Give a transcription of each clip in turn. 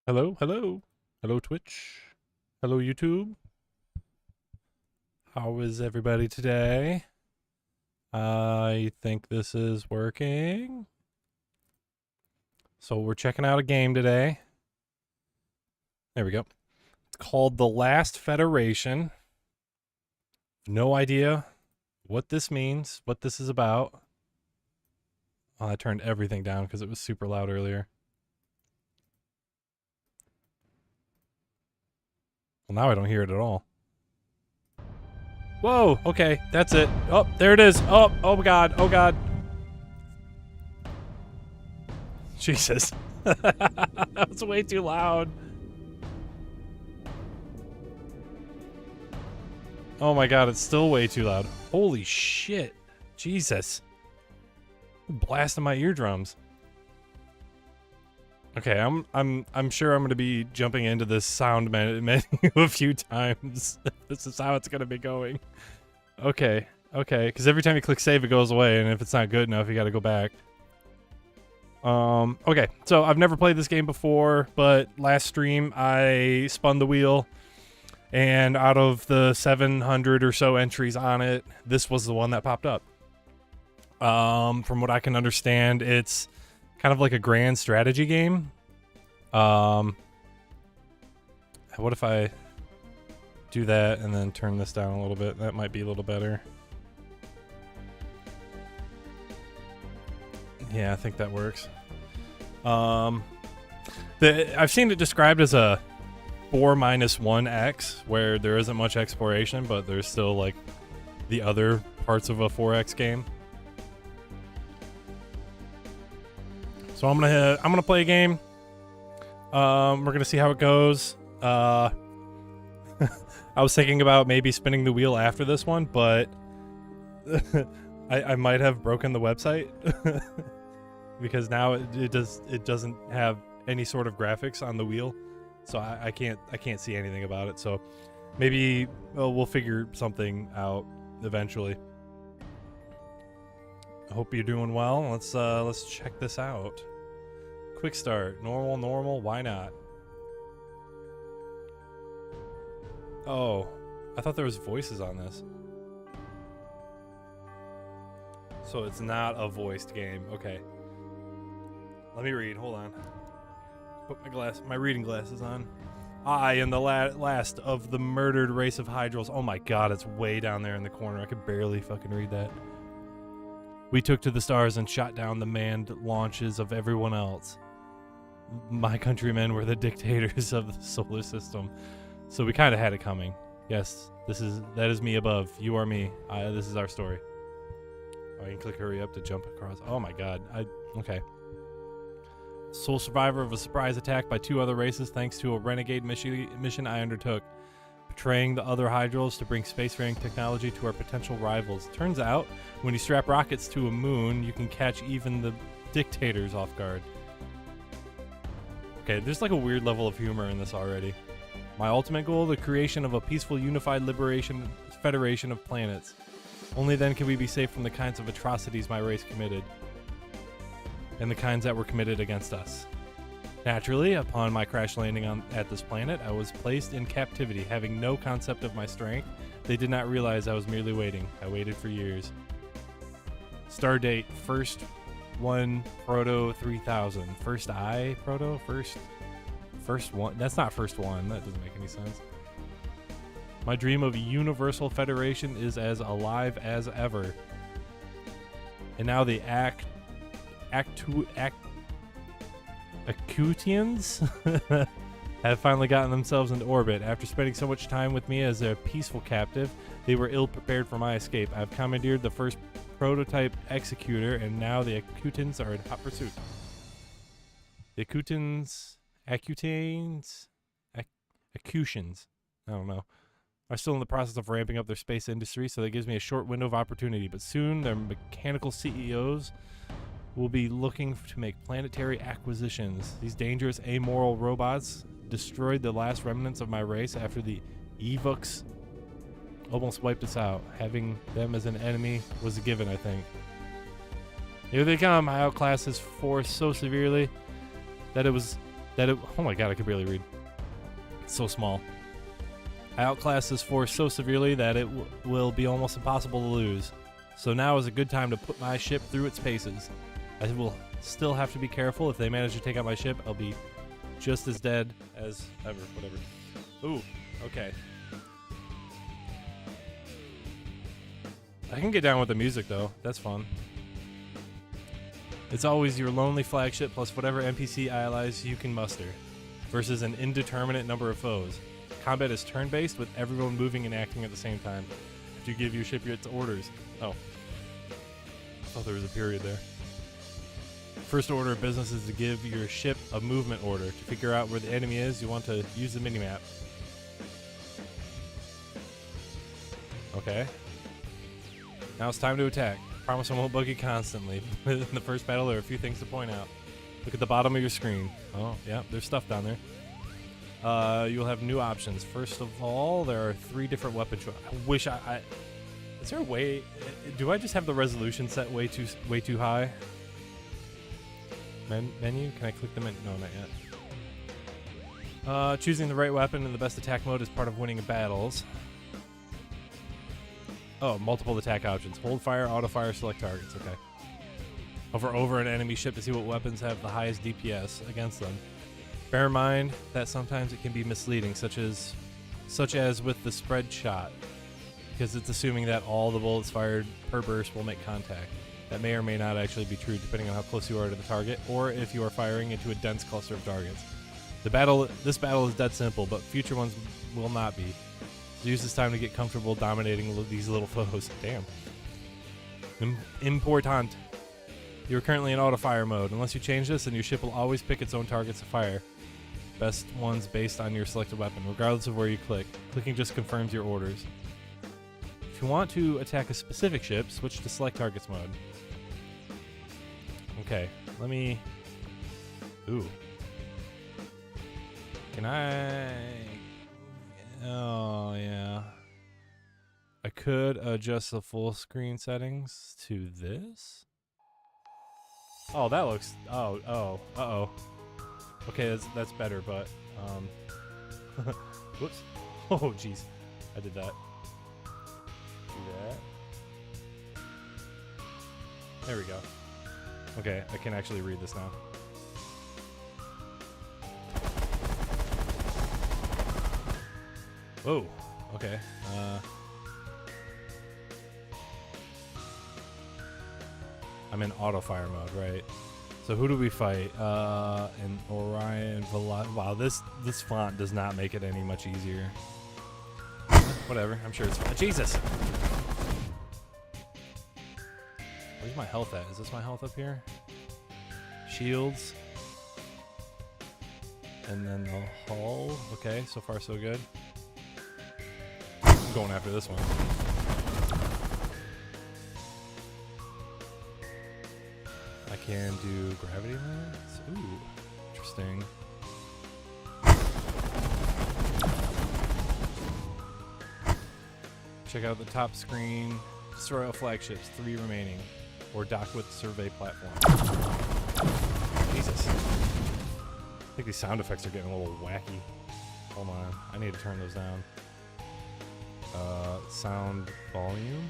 Hello, hello. Hello, Twitch. Hello, YouTube. How is everybody today? I think this is working. So we're checking out a game today. There we go. It's called The Last Federation. No idea what this means, what this is about. Oh, I turned everything down because it was super loud earlier. Well, now I don't hear it at all. Whoa, okay, that's it. Oh, there it is. Oh my god, oh god. Jesus. That was way too loud. Oh my god, it's still way too loud. Holy shit. Jesus. Blasting my eardrums. Okay, I'm sure I'm going to be jumping into this sound menu a few times. This is how it's going to be going. Okay, because every time you click save, it goes away, and if it's not good enough, you got to go back. Okay, so I've never played this game before, but last stream I spun the wheel, and out of the 700 or so entries on it, this was the one that popped up. From what I can understand, it's kind of like a grand strategy game. What if I do that and then turn this down a little bit? That might be a little better. Yeah, I think that works. I've seen it described as a 4-1x, where there isn't much exploration, but there's still like the other parts of a 4x game. So I'm gonna play a game. We're gonna see how it goes. I was thinking about maybe spinning the wheel after this one, but I might have broken the website because now it doesn't have any sort of graphics on the wheel, so I can't see anything about it. So maybe we'll figure something out eventually. I hope you're doing well. Let's check this out. Quick start. Normal. Why not? Oh, I thought there was voices on this. So it's not a voiced game. Okay. Let me read. Hold on. Put my reading glasses on. I am the last of the murdered race of Hydrils. Oh my god, it's way down there in the corner. I could barely fucking read that. We took to the stars and shot down the manned launches of everyone else. My countrymen were the dictators of the solar system. So we kind of had it coming. Yes, that is me above. You are me. This is our story. Oh, you can click hurry up to jump across. Oh my god. Okay. Sole survivor of a surprise attack by 2 other races thanks to a renegade mission I undertook. Betraying the other Hydrils to bring spacefaring technology to our potential rivals. Turns out, when you strap rockets to a moon, you can catch even the dictators off guard. Okay, there's like a weird level of humor in this already. My ultimate goal, the creation of a peaceful, unified federation of planets. Only then can we be safe from the kinds of atrocities my race committed. And the kinds that were committed against us. Naturally, upon my crash landing at this planet, I was placed in captivity, having no concept of my strength. They did not realize I was merely waiting. I waited for years. Star date, first one, Proto 3000. First I, Proto? First one? That's not first one. That doesn't make any sense. My dream of a universal federation is as alive as ever. And now the Acutians have finally gotten themselves into orbit. After spending so much time with me as a peaceful captive, they were ill-prepared for my escape. I've commandeered the first prototype executor, and now the Acutians are in hot pursuit. The Acutians, I don't know, are still in the process of ramping up their space industry, so that gives me a short window of opportunity. But soon, their mechanical CEOs will be looking to make planetary acquisitions. These dangerous, amoral robots destroyed the last remnants of my race after the Evox almost wiped us out. Having them as an enemy was a given, I think. Here they come. I outclassed his force so severely that that it... Oh my god, I could barely read. It's so small. I outclass this force so severely that it will be almost impossible to lose. So now is a good time to put my ship through its paces. I will still have to be careful. If they manage to take out my ship, I'll be just as dead as ever. Whatever. Ooh, okay. I can get down with the music, though. That's fun. It's always your lonely flagship plus whatever NPC allies you can muster, versus an indeterminate number of foes. Combat is turn-based, with everyone moving and acting at the same time. If you give your ship its orders... Oh. I thought there was a period there. First order of business is to give your ship a movement order. To figure out where the enemy is, you want to use the minimap. Okay. Now it's time to attack. Promise I won't bug you constantly. In the first battle, there are a few things to point out. Look at the bottom of your screen. Oh, yeah, there's stuff down there. You'll have new options. First of all, there are 3 different weapon choices. I wish I... Is there a way... Do I just have the resolution set way too high? Menu? Can I click the menu? No, not yet. Choosing the right weapon in the best attack mode is part of winning battles. Oh, multiple attack options. Hold fire, auto fire, select targets. Okay. Hover over an enemy ship to see what weapons have the highest DPS against them. Bear in mind that sometimes it can be misleading, such as with the spread shot, because it's assuming that all the bullets fired per burst will make contact. That may or may not actually be true depending on how close you are to the target, or if you are firing into a dense cluster of targets. This battle is dead simple, but future ones will not be. Use this time to get comfortable dominating these little foes. Damn. Important. You're currently in auto fire mode. Unless you change this, then your ship will always pick its own targets to fire. Best ones based on your selected weapon, regardless of where you click. Clicking just confirms your orders. If you want to attack a specific ship, switch to select targets mode. Okay, let me... Ooh. Can I... Oh, yeah. I could adjust the full screen settings to this. Oh, that looks... Oh. Okay, that's better, but... Whoops. Oh, jeez. I did that. Do that. There we go. Okay, I can actually read this now. Whoa. Okay. I'm in auto fire mode, right? So who do we fight? In Orion Velocity. Wow, this font does not make it any much easier. Whatever, I'm sure it's fine. Jesus! Where's my health at? Is this my health up here? Shields. And then the hull. Okay, so far so good. I'm going after this one. I can do gravity lines. Ooh, interesting. Check out the top screen. Destroy all flagships, 3 remaining. Or dock with survey platform. Jesus. I think these sound effects are getting a little wacky. Hold on, I need to turn those down. Sound volume.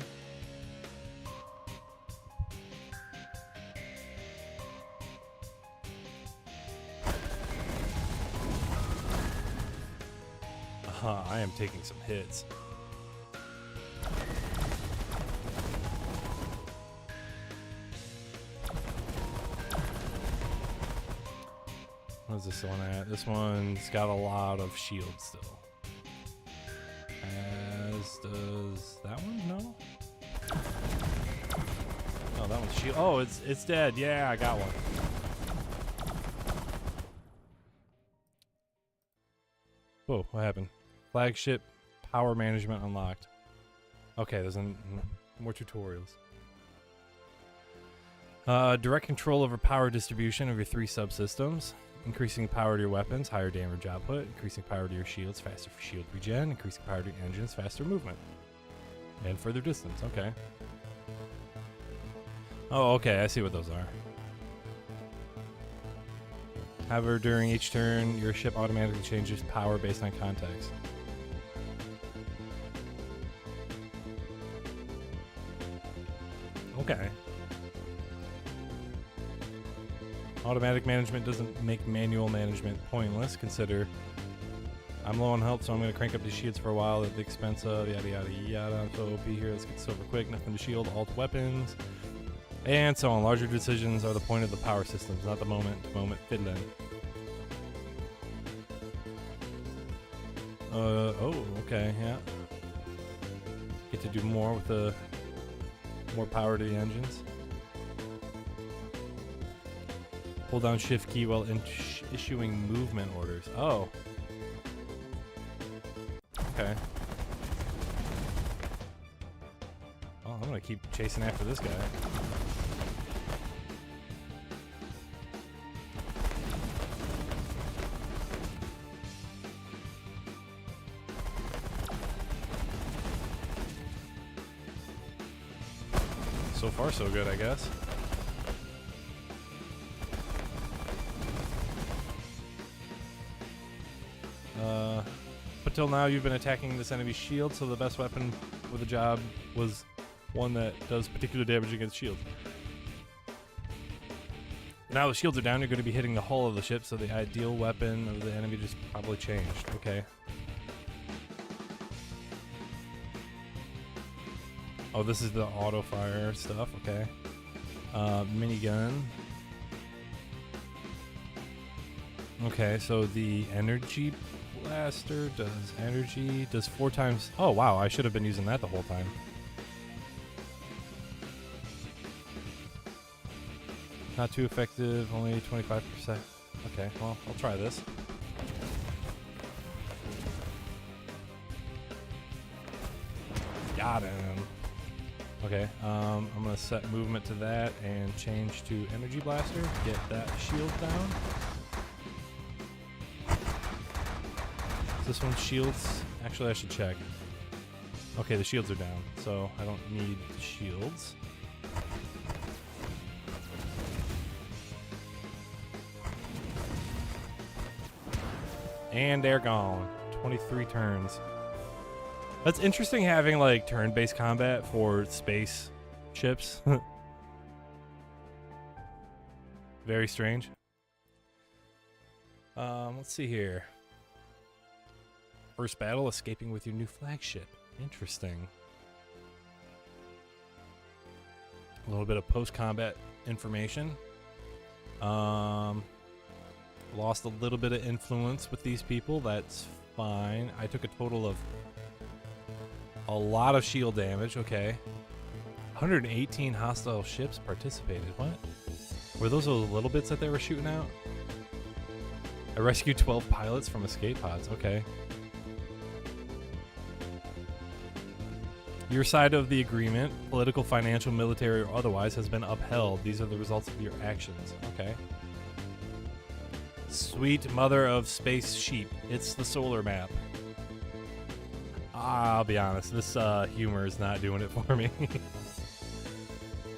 I am taking some hits. What's this one at? This one's got a lot of shields still. As does that one? No? Oh, that one's shield. Oh, it's dead. Yeah, I got one. Whoa, what happened? Flagship power management unlocked. Okay, there's more tutorials. Direct control over power distribution of your 3 subsystems. Increasing power to your weapons, higher damage output. Increasing power to your shields, faster for shield regen. Increasing power to your engines, faster movement. And further distance, okay. Oh, okay, I see what those are. However, during each turn, your ship automatically changes power based on context. Okay. Automatic management doesn't make manual management pointless. Consider, I'm low on health, so I'm going to crank up the shields for a while at the expense of yada yada yada. I'm so OP here. Let's get silver quick. Nothing to shield. Alt weapons. And so on. Larger decisions are the point of the power systems, not the moment fiddling. Oh, okay, yeah. Get to do more with the more power to the engines. Hold down shift key while issuing movement orders. Oh. Okay. Well, I'm gonna keep chasing after this guy. So far, so good, I guess. But till now, you've been attacking this enemy's shield, so the best weapon for the job was one that does particular damage against shields. Now the shields are down, you're going to be hitting the hull of the ship, so the ideal weapon of the enemy just probably changed. Okay. Oh, this is the auto fire stuff. Okay. Minigun. Okay, so the energy blaster does 4 times. Oh wow, I should have been using that the whole time. Not too effective, only 25%. Okay, well, I'll try this. Got him. Okay, I'm gonna set movement to that and change to energy blaster. Get that shield down. This one shields. Actually, I should check. Okay, the shields are down, so I don't need shields. And they're gone. 23 turns. That's interesting having like turn-based combat for space ships. Very strange. Let's see here. First battle, escaping with your new flagship. Interesting. A little bit of post-combat information. Lost a little bit of influence with these people. That's fine. I took a total of a lot of shield damage. Okay. 118 hostile ships participated. What? Were those little bits that they were shooting out? I rescued 12 pilots from escape pods. Okay. Your side of the agreement, political, financial, military, or otherwise, has been upheld. These are the results of your actions. Okay. Sweet mother of space sheep. It's the solar map. I'll be honest, this humor is not doing it for me.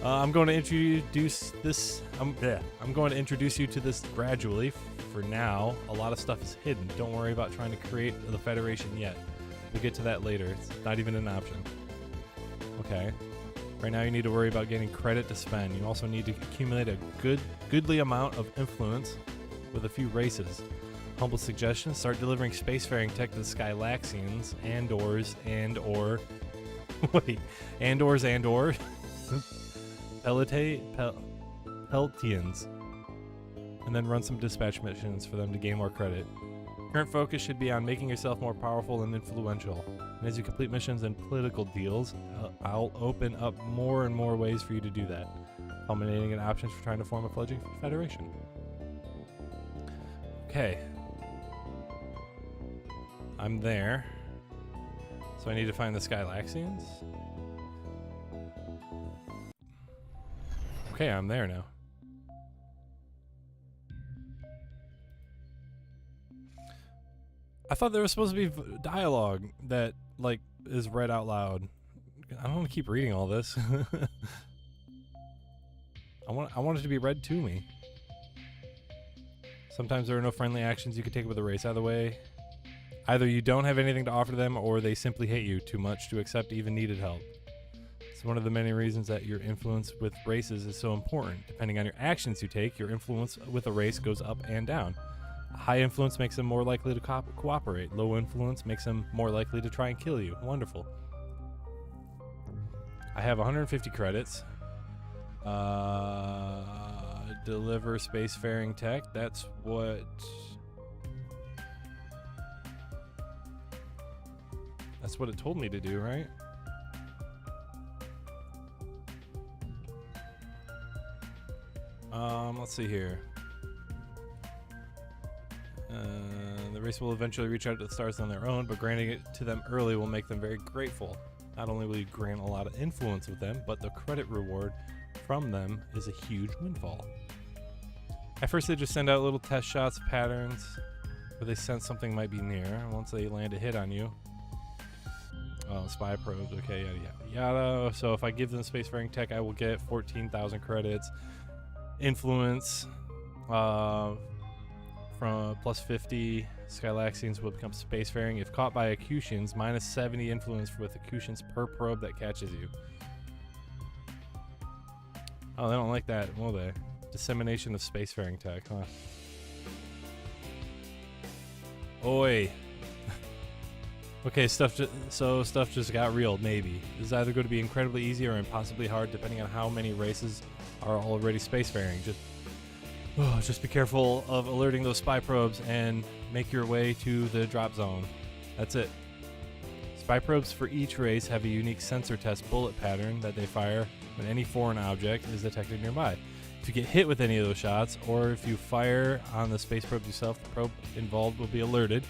I'm going to introduce this. I'm going to introduce you to this gradually. For now, a lot of stuff is hidden. Don't worry about trying to create the Federation yet. We'll get to that later. It's not even an option. Okay. Right now, you need to worry about getting credit to spend. You also need to accumulate a goodly amount of influence with a few races. Humble suggestion: start delivering spacefaring tech to the Skylaxians, Andors, and/or wait, Andors and/or Peltians, and then run some dispatch missions for them to gain more credit. Current focus should be on making yourself more powerful and influential. And as you complete missions and political deals, I'll open up more and more ways for you to do that, culminating in options for trying to form a fledgling federation. Okay. I'm there. So I need to find the Skylaxians. Okay, I'm there now. I thought there was supposed to be dialogue that, like, is read out loud. I don't want to keep reading all this. I want it to be read to me. Sometimes there are no friendly actions you can take with a race. Either way, either you don't have anything to offer them, or they simply hate you too much to accept even needed help. It's one of the many reasons that your influence with races is so important. Depending on your actions you take, your influence with a race goes up and down. High influence makes them more likely to cooperate. Low influence makes them more likely to try and kill you. Wonderful. I have 150 credits. Deliver spacefaring tech. That's what it told me to do, right? Let's see here. The race will eventually reach out to the stars on their own, but granting it to them early will make them very grateful. Not only will you grant a lot of influence with them, but the credit reward from them is a huge windfall. At first they just send out little test shots of patterns where they sense something might be near. Once they land a hit on you, spy probes, okay, yada yada yada. So if I give them spacefaring tech, I will get 14,000 credits. Influence from plus 50. Skylaxians will become spacefaring if caught by Acutians. Minus 70 influence with Acutians per probe that catches you. Oh, they don't like that, will they? Dissemination of spacefaring tech, huh? Oi. Okay, stuff just got real, maybe. This is either going to be incredibly easy or impossibly hard, depending on how many races are already spacefaring. Just be careful of alerting those spy probes and make your way to the drop zone. That's it. Spy probes for each race have a unique sensor test bullet pattern that they fire when any foreign object is detected nearby. If you get hit with any of those shots, or if you fire on the space probe yourself, the probe involved will be alerted,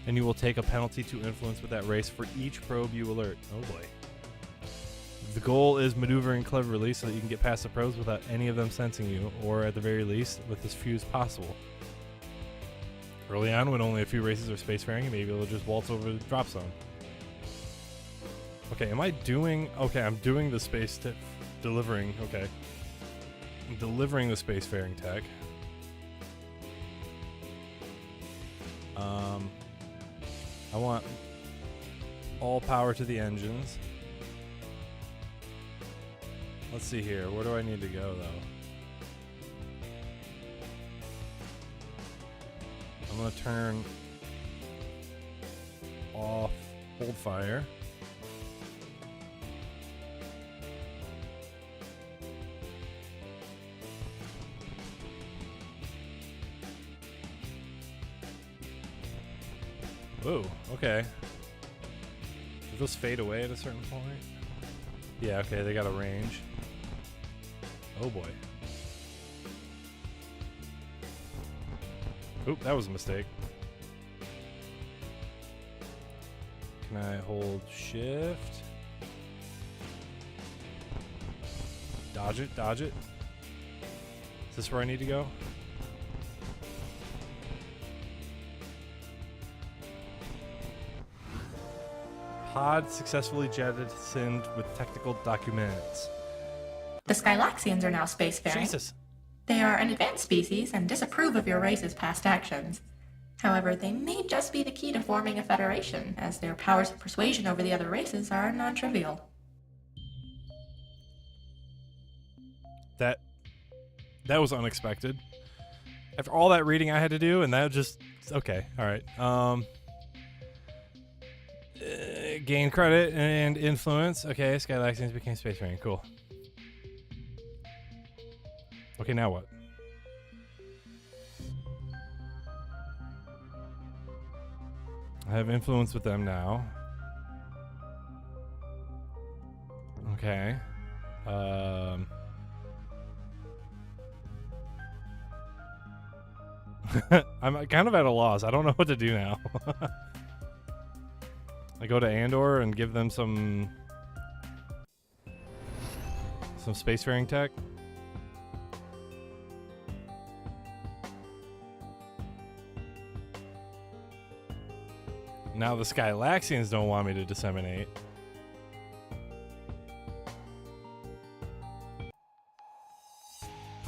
and you will take a penalty to influence with that race for each probe you alert. Oh boy. The goal is maneuvering cleverly so that you can get past the probes without any of them sensing you, or at the very least, with as few as possible. Early on, when only a few races are spacefaring, you may be able to just waltz over the drop zone. Okay, am I doing... Okay, I'm doing the space delivering... Okay. I'm delivering the spacefaring tech. I want all power to the engines. Let's see here. Where do I need to go, though? I'm going to turn off hold fire. Whoa, okay. Do those fade away at a certain point? Yeah, okay, they got a range. Oh boy. Oop, that was a mistake. Can I hold shift? Dodge it, dodge it. Is this where I need to go? Pod successfully jettisoned with technical documents. The Skylaxians are now spacefaring. Jesus. They are an advanced species and disapprove of your race's past actions. However, they may just be the key to forming a federation, as their powers of persuasion over the other races are non-trivial. That was unexpected. After all that reading I had to do, and that just... Okay, alright. Gain credit and influence. Okay, Skylaxians became spacefaring. Cool. Okay, now what? I have influence with them now. Okay. I'm kind of at a loss. I don't know what to do now. I go to Andor and give them some spacefaring tech. Now the Skylaxians don't want me to disseminate.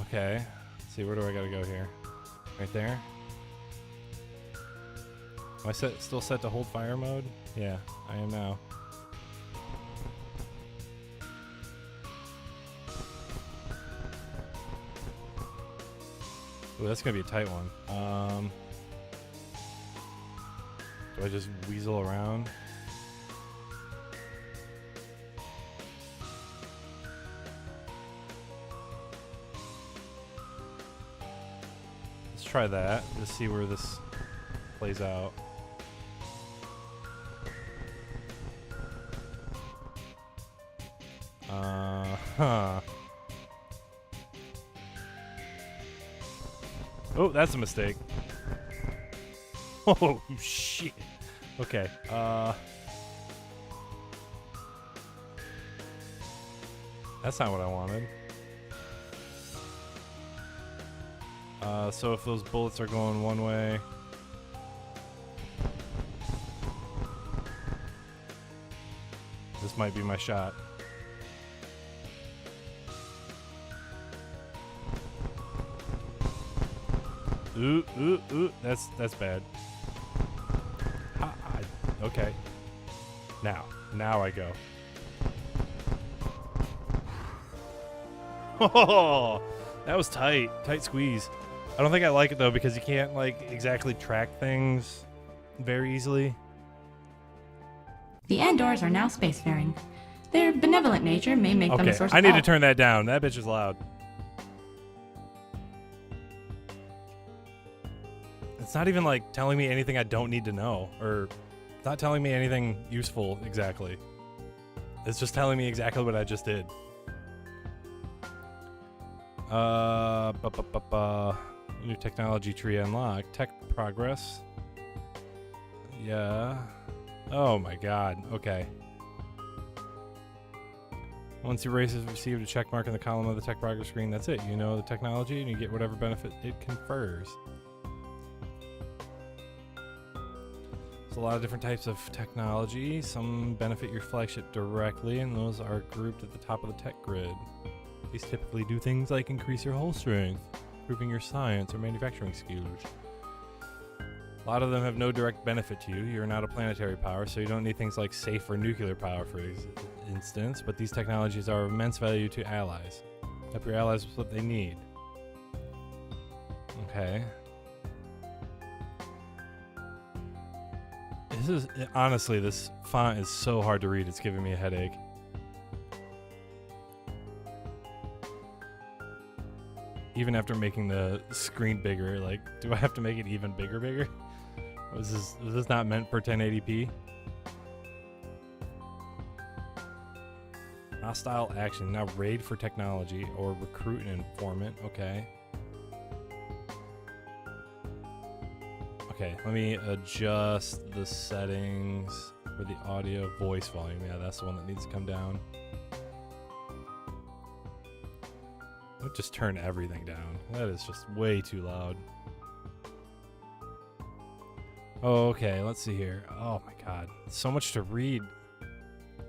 Okay. Let's see, where do I gotta go here? I Right there. Am I still set to hold fire mode? Yeah, I am now. Ooh, that's gonna be a tight one. Do I just weasel around? Let's try that. Just see where this plays out. Huh. Oh, that's a mistake. Oh, shit. Okay. That's not what I wanted. So if those bullets are going one way... This might be my shot. Ooh, ooh, ooh. That's bad. Okay. Now I go. Oh, that was tight. Tight squeeze. I don't think I like it though because you can't like exactly track things very easily. The Andors are now spacefaring. Their benevolent nature may make them a source of I need to help. turn that down. That bitch is loud. It's not even like telling me anything I don't need to know, or it's not telling me anything useful exactly. It's just telling me exactly what I just did. New technology tree unlocked. Tech progress. Yeah. Oh my god. Okay. Once your race has received a check mark in the column of the tech progress screen, that's it. You know the technology and you get whatever benefit it confers. There's a lot of different types of technology. Some benefit your flagship directly, and those are grouped at the top of the tech grid. These typically do things like increase your hull strength, improving your science or manufacturing skills. A lot of them have no direct benefit to you. You're not a planetary power, so you don't need things like safe or nuclear power, for instance, but these technologies are of immense value to allies. Help your allies with what they need. Okay. Honestly, this font is so hard to read, it's giving me a headache. Even after making the screen bigger, like, do I have to make it even bigger? Was this not meant for 1080p? Hostile action. Now raid for technology or recruit an informant. Okay. Okay, let me adjust the settings for the audio voice volume. Yeah, that's the one that needs to come down. I'll just turn everything down. That is just way too loud. Oh, okay, let's see here. Oh my god, so much to read.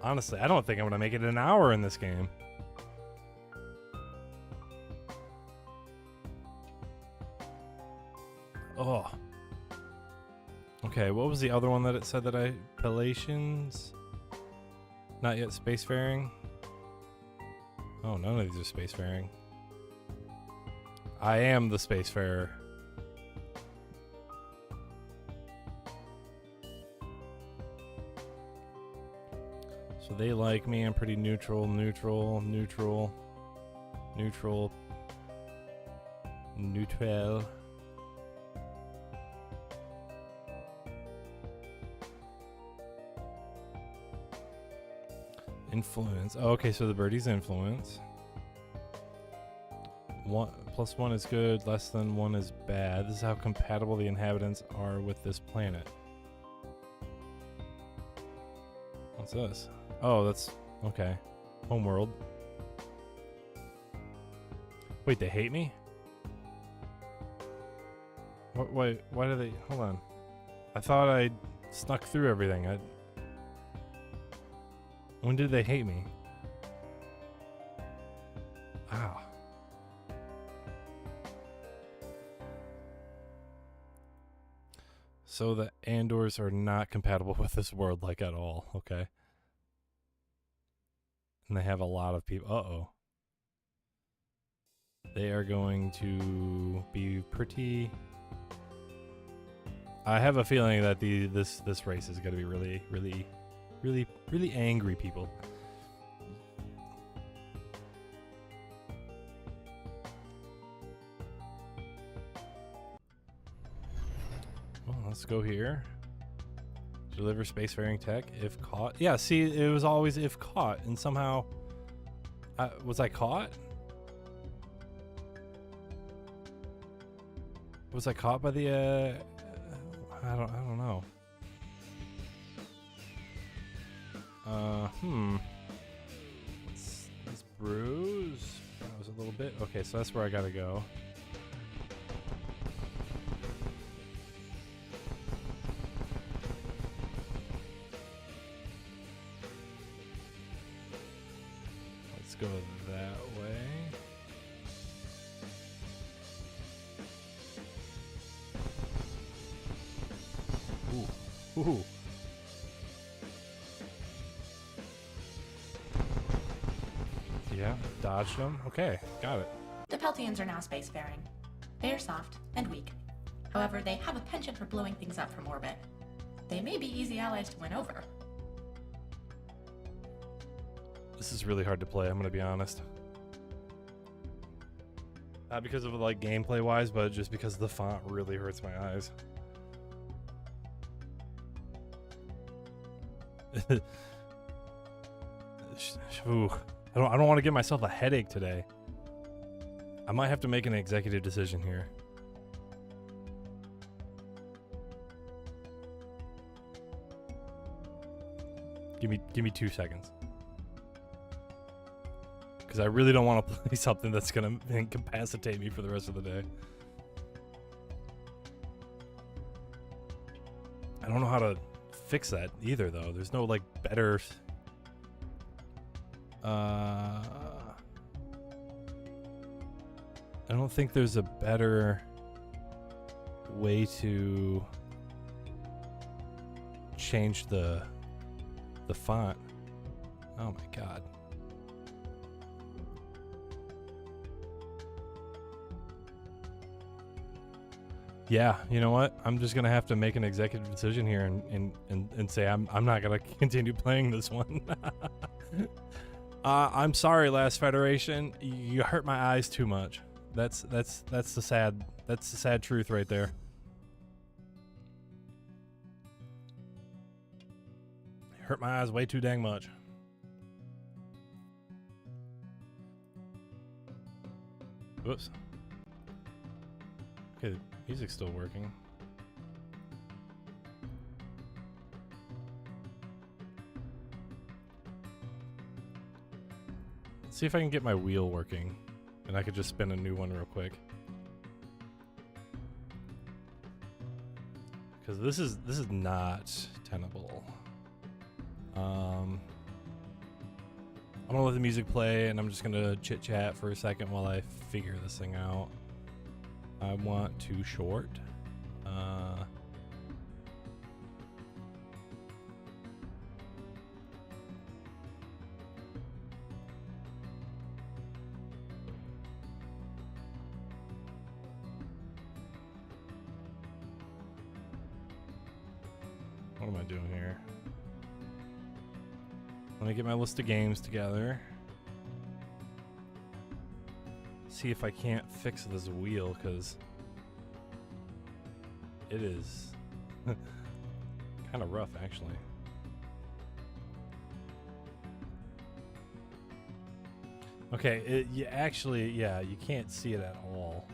Honestly, I don't think I'm gonna make it an hour in this game. Oh. Okay, what was the other one that it said that I... Palations? Not yet spacefaring? Oh, none of these are spacefaring. I am the spacefarer. So they like me. I'm pretty neutral. Neutral. Influence. Oh, okay, so the birdie's influence. 1+1 is good, less than 1 is bad. This is how compatible the inhabitants are with this planet. What's this? Oh, that's okay. Homeworld. Wait, they hate me? Wait, why do they... Hold on. I thought I snuck through everything. When did they hate me? Wow. So the Andors are not compatible with this world, like, at all. Okay. And they have a lot of people. Uh-oh. They are going to be pretty... I have a feeling that this race is going to be really angry people. Well, let's go here. Deliver spacefaring tech if caught. Yeah, see, it was always if caught, and somehow... was I caught? Was I caught by the, I don't know. Let's bruise. That was a little bit. Okay, so that's where I gotta go. Let's go that way. Ooh. Yeah, dodged them. Okay, got it. The Peltians are now spacefaring. They are soft and weak. However, they have a penchant for blowing things up from orbit. They may be easy allies to win over. This is really hard to play, I'm gonna be honest. Not because of like gameplay wise, but just because the font really hurts my eyes. Ooh, I don't want to give myself a headache today. I might have to make an executive decision here. Give me 2 seconds. Because I really don't want to play something that's gonna incapacitate me for the rest of the day. I don't know how to fix that either, though. There's no like better. I don't think there's a better way to change the font. Oh my god. Yeah, you know what? I'm just gonna have to make an executive decision here and say I'm not gonna continue playing this one. I'm sorry, Last Federation. You hurt my eyes too much. That's the sad truth right there. Hurt my eyes way too dang much. Whoops. Okay, the music's still working. Let's see if I can get my wheel working, and I could just spin a new one real quick. Because this is not tenable. I'm gonna let the music play, and I'm just gonna chit chat for a second while I figure this thing out. I want to short. What am I doing here? Let me get my list of games together. See if I can't fix this wheel, because it is kind of rough, actually. Okay, you can't see it at all.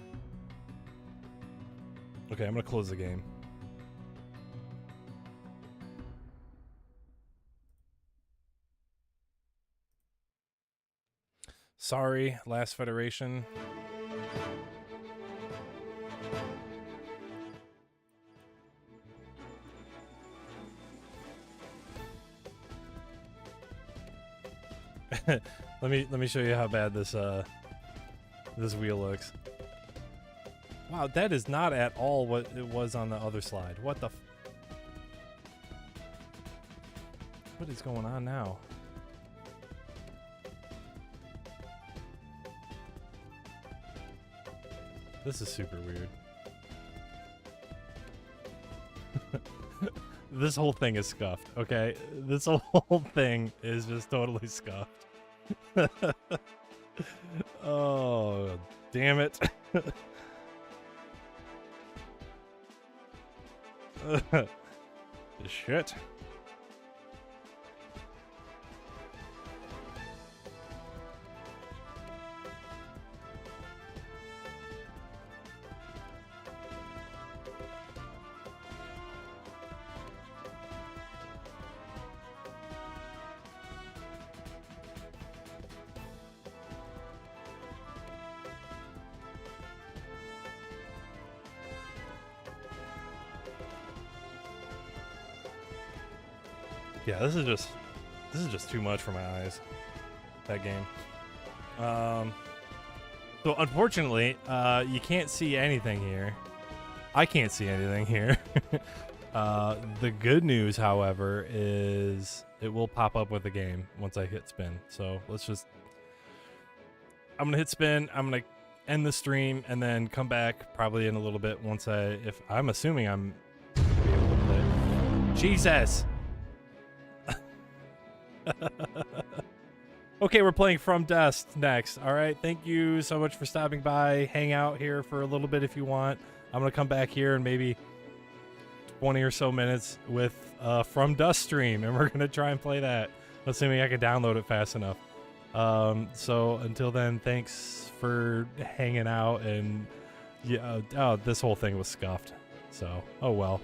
Okay, I'm gonna close the game. Sorry, Last Federation. Let me show you how bad this this wheel looks. Wow, that is not at all what it was on the other slide. What the f What is going on now? This is super weird. This whole thing is scuffed, okay? This whole thing is just totally scuffed. Oh, damn it. Shit. Yeah, this is just too much for my eyes. That game. So unfortunately, you can't see anything here. I can't see anything here. The good news, however, is it will pop up with the game once I hit spin. So let's just. I'm gonna hit spin. I'm gonna end the stream and then come back probably in a little bit once if I'm assuming I'm. Gonna be able to play. Jesus. Okay, we're playing From Dust next. All right, thank you so much for stopping by. Hang out here for a little bit if you want. I'm gonna come back here in maybe 20 or so minutes with From Dust stream, and we're gonna try and play that, assuming I can download it fast enough. So until then, thanks for hanging out. And yeah, oh, this whole thing was scuffed. So oh well.